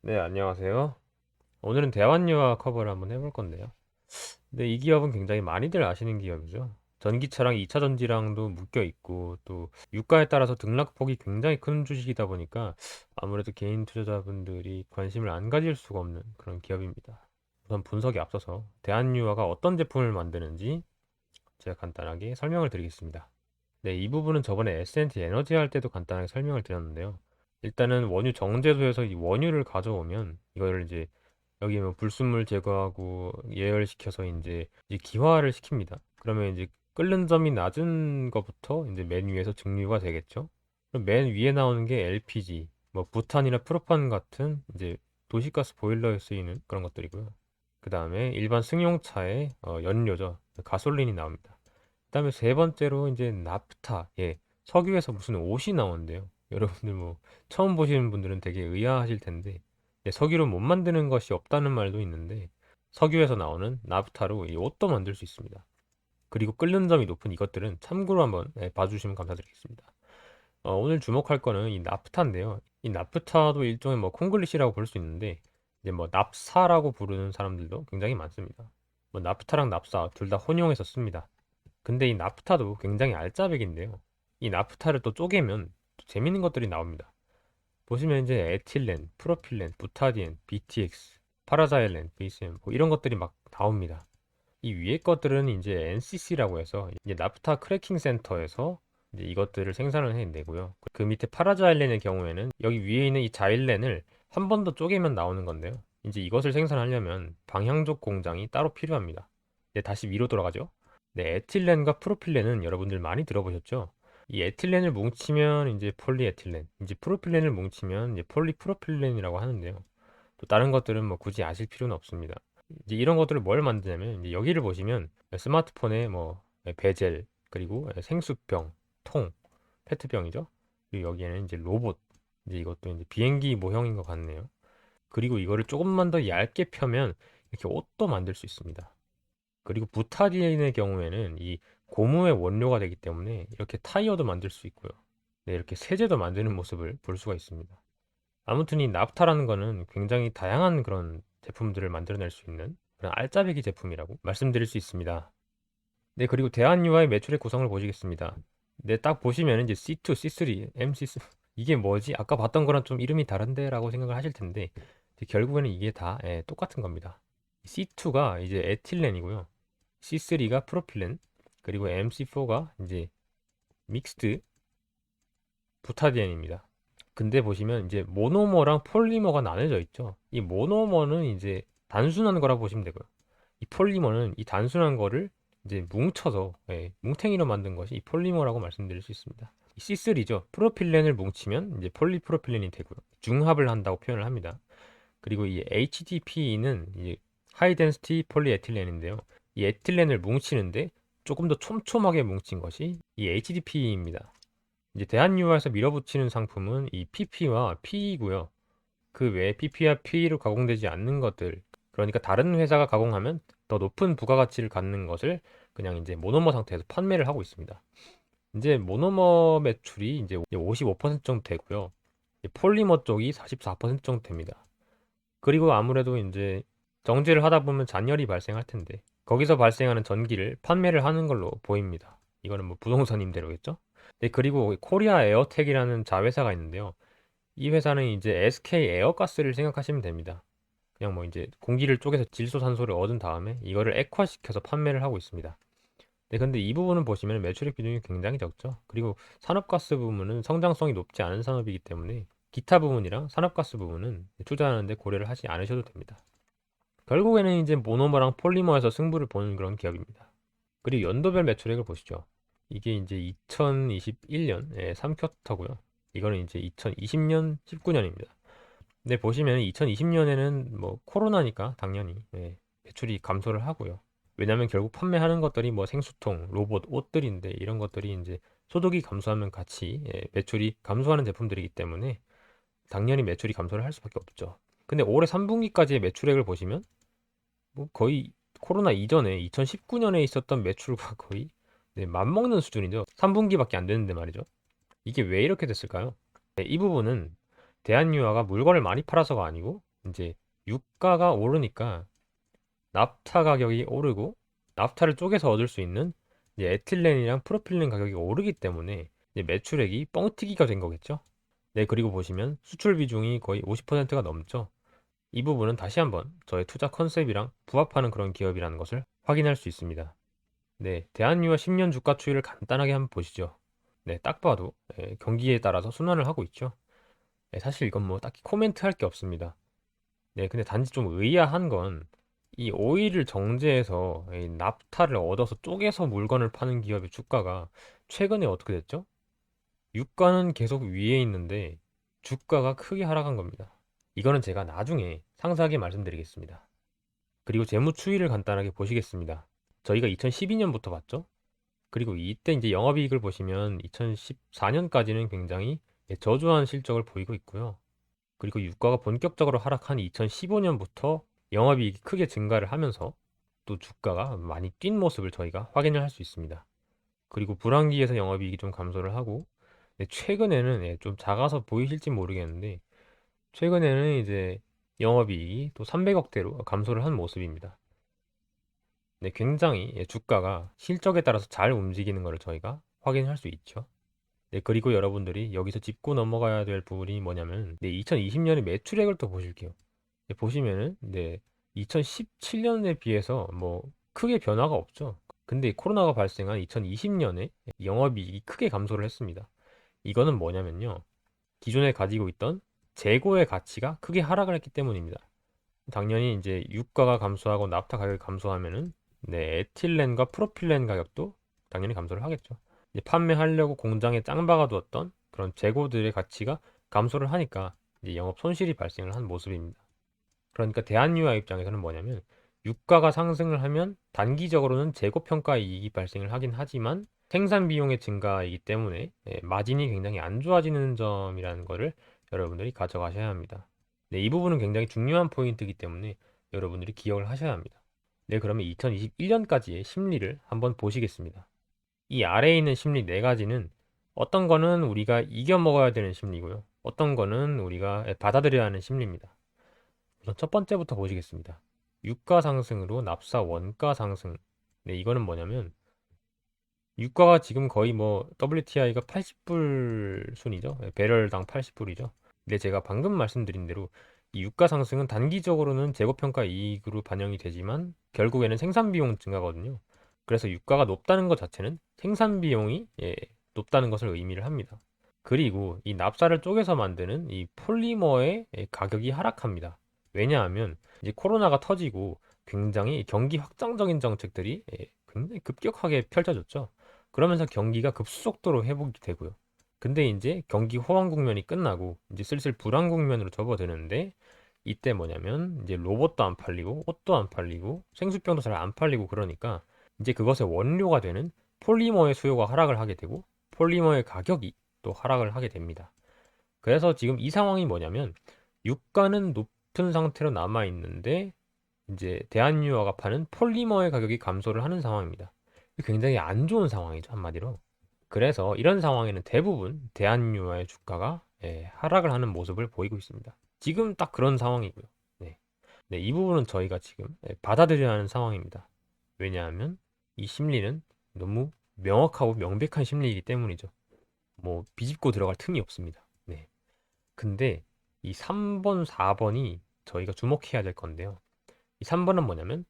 네, 안녕하세요. 오늘은 대환유화 커버를 한번 해볼 건데요. 근데 이 기업은 굉장히 많이들 아시는 기업이죠. 전기차랑 2차 전지랑도 묶여 있고, 또 유가에 따라서 등락폭이 굉장히 큰 주식이다 보니까 아무래도 개인 투자자분들이 관심을 안 가질 수가 없는 그런 기업입니다. 우선 분석에 앞서서 대한유화가 어떤 제품을 만드는지 제가 간단하게 설명을 드리겠습니다. 네, 이 부분은 저번에 S&T 에너지 할 때도 간단하게 설명을 드렸는데요. 일단은 원유 정제소에서 이 원유를 가져오면 이거를 이제 여기 뭐 불순물 제거하고 예열시켜서 이제 기화를 시킵니다. 그러면 이제 끓는 점이 낮은 것부터 이제 맨 위에서 증류가 되겠죠. 그럼 맨 위에 나오는 게 LPG, 뭐 부탄이나 프로판 같은 이제 도시가스 보일러에 쓰이는 그런 것들이고요. 그 다음에 일반 승용차의 연료죠. 가솔린이 나옵니다. 그다음에 세 번째로 이제 나프타, 예, 석유에서 무슨 옷이 나오는데요. 여러분들 뭐 처음 보시는 분들은 되게 의아하실 텐데, 예, 석유로 못 만드는 것이 없다는 말도 있는데 석유에서 나오는 나프타로 이 옷도 만들 수 있습니다. 그리고 끓는 점이 높은 이것들은 참고로 한번 봐주시면 감사드리겠습니다. 오늘 주목할 거는 이 나프타인데요. 이 나프타도 일종의 뭐 콩글리시라고 볼 수 있는데 이제 뭐 납사라고 부르는 사람들도 굉장히 많습니다. 뭐 나프타랑 납사 둘 다 혼용해서 씁니다. 근데 이 나프타도 굉장히 알짜배기인데요. 이 나프타를 또 쪼개면 또 재밌는 것들이 나옵니다. 보시면 이제 에틸렌, 프로필렌, 부타디엔, BTX, 파라자일렌, BCM 뭐 이런 것들이 막 나옵니다. 이 위에 것들은 이제 NCC라고 해서 이제 나프타 크래킹 센터에서 이제 이것들을 생산을 해내고요. 그 밑에 파라자일렌의 경우에는 여기 위에 있는 이 자일렌을 한 번 더 쪼개면 나오는 건데요. 이제 이것을 생산하려면 방향족 공장이 따로 필요합니다. 이제 다시 위로 돌아가죠. 네, 에틸렌과 프로필렌은 여러분들 많이 들어보셨죠? 이 에틸렌을 뭉치면 이제 폴리에틸렌, 이제 프로필렌을 뭉치면 이제 폴리프로필렌이라고 하는데요. 또 다른 것들은 뭐 굳이 아실 필요는 없습니다. 이제 이런 것들을 뭘 만드냐면 이제 여기를 보시면 스마트폰에 뭐 베젤 그리고 생수병, 통, 페트병이죠. 그리고 여기에는 이제 로봇, 이제 이것도 이제 비행기 모형인 것 같네요. 그리고 이거를 조금만 더 얇게 펴면 이렇게 옷도 만들 수 있습니다. 그리고 부타디엔의 경우에는 이 고무의 원료가 되기 때문에 이렇게 타이어도 만들 수 있고요. 네, 이렇게 세제도 만드는 모습을 볼 수가 있습니다. 아무튼 이 납타라는 거는 굉장히 다양한 그런 제품들을 만들어낼 수 있는 그런 알짜배기 제품이라고 말씀드릴 수 있습니다. 네, 그리고 대한유화의 매출의 구성을 보시겠습니다. 네, 딱 보시면 이제 C2, C3, MC3 이게 뭐지? 아까 봤던 거랑 좀 이름이 다른데? 라고 생각을 하실 텐데 이제 결국에는 이게 다 똑같은 겁니다. C2가 이제 에틸렌이고요. C3가 프로필렌, 그리고 MC4가 이제 믹스드 부타디엔입니다. 근데 보시면 이제 모노머랑 폴리머가 나눠져 있죠. 이 모노머는 이제 단순한 거라고 보시면 되고요. 이 폴리머는 이 단순한 거를 이제 뭉쳐서 뭉탱이로 만든 것이 이 폴리머라고 말씀드릴 수 있습니다. 이 C3죠. 프로필렌을 뭉치면 이제 폴리프로필렌이 되고요. 중합을 한다고 표현을 합니다. 그리고 이 HDPE는 이제 하이 덴시티 폴리에틸렌인데요. 이 에틸렌을 뭉치는데 조금 더 촘촘하게 뭉친 것이 이 HDPE입니다. 이제 대한유화에서 밀어붙이는 상품은 이 PP와 PE고요. 그 외에 PP와 PE로 가공되지 않는 것들, 그러니까 다른 회사가 가공하면 더 높은 부가가치를 갖는 것을 그냥 이제 모노머 상태에서 판매를 하고 있습니다. 이제 모노머 매출이 이제 55% 정도 되고요. 폴리머 쪽이 44% 정도 됩니다. 그리고 아무래도 이제 정제를 하다 보면 잔열이 발생할 텐데 거기서 발생하는 전기를 판매를 하는 걸로 보입니다. 이거는 뭐 부동산 임대료겠죠? 네, 그리고 코리아 에어텍이라는 자회사가 있는데요. 이 회사는 이제 SK 에어가스를 생각하시면 됩니다. 그냥 뭐 이제 공기를 쪼개서 질소산소를 얻은 다음에 이거를 액화시켜서 판매를 하고 있습니다. 네, 근데 이 부분은 보시면 매출액 비중이 굉장히 적죠. 그리고 산업가스 부분은 성장성이 높지 않은 산업이기 때문에 기타 부분이랑 산업가스 부분은 투자하는데 고려를 하지 않으셔도 됩니다. 결국에는 이제 모노머랑 폴리머에서 승부를 보는 그런 기업입니다. 그리고 연도별 매출액을 보시죠. 이게 이제 2021년 3쿼터고요. 이거는 이제 2020년 19년입니다. 근데 보시면 2020년에는 뭐 코로나니까 당연히 매출이 감소를 하고요. 왜냐면 결국 판매하는 것들이 뭐 생수통, 로봇, 옷들인데 이런 것들이 이제 소득이 감소하면 같이 매출이 감소하는 제품들이기 때문에 당연히 매출이 감소를 할 수밖에 없죠. 근데 올해 3분기까지의 매출액을 보시면 뭐 거의 코로나 이전에 2019년에 있었던 매출과 거의 맞먹는 수준이죠. 3분기밖에 안 되는데 말이죠. 이게 왜 이렇게 됐을까요? 이 부분은 대한유화가 물건을 많이 팔아서가 아니고 이제 유가가 오르니까 납타 가격이 오르고 납타를 쪼개서 얻을 수 있는 이제 에틸렌이랑 프로필렌 가격이 오르기 때문에 이제 매출액이 뻥튀기가 된 거겠죠. 네, 그리고 보시면 수출 비중이 거의 50%가 넘죠. 이 부분은 다시 한번 저의 투자 컨셉이랑 부합하는 그런 기업이라는 것을 확인할 수 있습니다. 네, 대한유화 10년 주가 추이를 간단하게 한번 보시죠. 네, 딱 봐도 경기에 따라서 순환을 하고 있죠. 네, 사실 이건 뭐 딱히 코멘트 할 게 없습니다. 네, 근데 단지 좀 의아한 건 이 오일을 정제해서 이 납타를 얻어서 쪼개서 물건을 파는 기업의 주가가 최근에 어떻게 됐죠? 유가는 계속 위에 있는데 주가가 크게 하락한 겁니다. 이거는 제가 나중에 상세하게 말씀드리겠습니다. 그리고 재무 추이를 간단하게 보시겠습니다. 저희가 2012년부터 봤죠? 그리고 이때 이제 영업이익을 보시면 2014년까지는 굉장히 저조한 실적을 보이고 있고요. 그리고 유가가 본격적으로 하락한 2015년부터 영업이익이 크게 증가를 하면서 또 주가가 많이 뛴 모습을 저희가 확인을 할 수 있습니다. 그리고 불황기에서 영업이익이 좀 감소를 하고 최근에는 좀 작아서 보이실지 모르겠는데 최근에는 이제 영업이익이 또 300억대로 감소를 한 모습입니다. 네, 굉장히 주가가 실적에 따라서 잘 움직이는 것을 저희가 확인할 수 있죠. 네, 그리고 여러분들이 여기서 짚고 넘어가야 될 부분이 뭐냐면, 네, 2020년의 매출액을 또 보실게요. 네, 보시면은, 네, 2017년에 비해서 뭐 크게 변화가 없죠. 근데 이 코로나가 발생한 2020년에 영업이익이 크게 감소를 했습니다. 이거는 뭐냐면요. 기존에 가지고 있던 재고의 가치가 크게 하락을 했기 때문입니다. 당연히 이제 유가가 감소하고 납타 가격이 감소하면은 네, 에틸렌과 프로필렌 가격도 당연히 감소를 하겠죠. 이제 판매하려고 공장에 짱 박아두었던 그런 재고들의 가치가 감소를 하니까 이제 영업 손실이 발생을 한 모습입니다. 그러니까 대한유화 입장에서는 뭐냐면 유가가 상승을 하면 단기적으로는 재고 평가 이익이 발생을 하긴 하지만 생산 비용의 증가이기 때문에 마진이 굉장히 안 좋아지는 점이라는 거를 여러분들이 가져가셔야 합니다. 네, 이 부분은 굉장히 중요한 포인트이기 때문에 여러분들이 기억을 하셔야 합니다. 네, 그러면 2021년까지의 심리를 한번 보시겠습니다. 이 아래에 있는 심리 네 가지는 어떤 거는 우리가 이겨 먹어야 되는 심리고요. 어떤 거는 우리가 받아들여야 하는 심리입니다. 우선 첫 번째부터 보시겠습니다. 유가 상승으로 납사 원가 상승. 네, 이거는 뭐냐면 유가가 지금 거의 뭐 WTI가 80불 순이죠. 배럴당 80불이죠. 근데 제가 방금 말씀드린 대로 이 유가 상승은 단기적으로는 재고평가 이익으로 반영이 되지만 결국에는 생산 비용 증가거든요. 그래서 유가가 높다는 것 자체는 생산 비용이 높다는 것을 의미를 합니다. 그리고 이 납사를 쪼개서 만드는 이 폴리머의 가격이 하락합니다. 왜냐하면 이제 코로나가 터지고 굉장히 경기 확장적인 정책들이 굉장히 급격하게 펼쳐졌죠. 그러면서 경기가 급속도로 회복이 되고요. 근데 이제 경기 호황 국면이 끝나고 이제 슬슬 불황 국면으로 접어드는데 이때 뭐냐면 이제 로봇도 안 팔리고 옷도 안 팔리고 생수병도 잘 안 팔리고 그러니까 이제 그것의 원료가 되는 폴리머의 수요가 하락을 하게 되고 폴리머의 가격이 또 하락을 하게 됩니다. 그래서 지금 이 상황이 뭐냐면 유가는 높은 상태로 남아 있는데 이제 대한유화가 파는 폴리머의 가격이 감소를 하는 상황입니다. 굉장히 안 좋은 상황이죠, 한마디로. 그래서 이런 상황에는 대부분 대한유화의 주가가 하락을 하는 모습을 보이고 있습니다. 지금 딱 그런 상황이고요. 네. 네, 이 부분은 저희가 지금 받아들여야 하는 상황입니다. 왜냐하면 이 심리는 너무 명확하고 명백한 심리이기 때문이죠. 뭐 비집고 들어갈 틈이 없습니다. 네. 근데 이 3번, 4번이 저희가 주목해야 될 건데요. 이 3번은 뭐냐면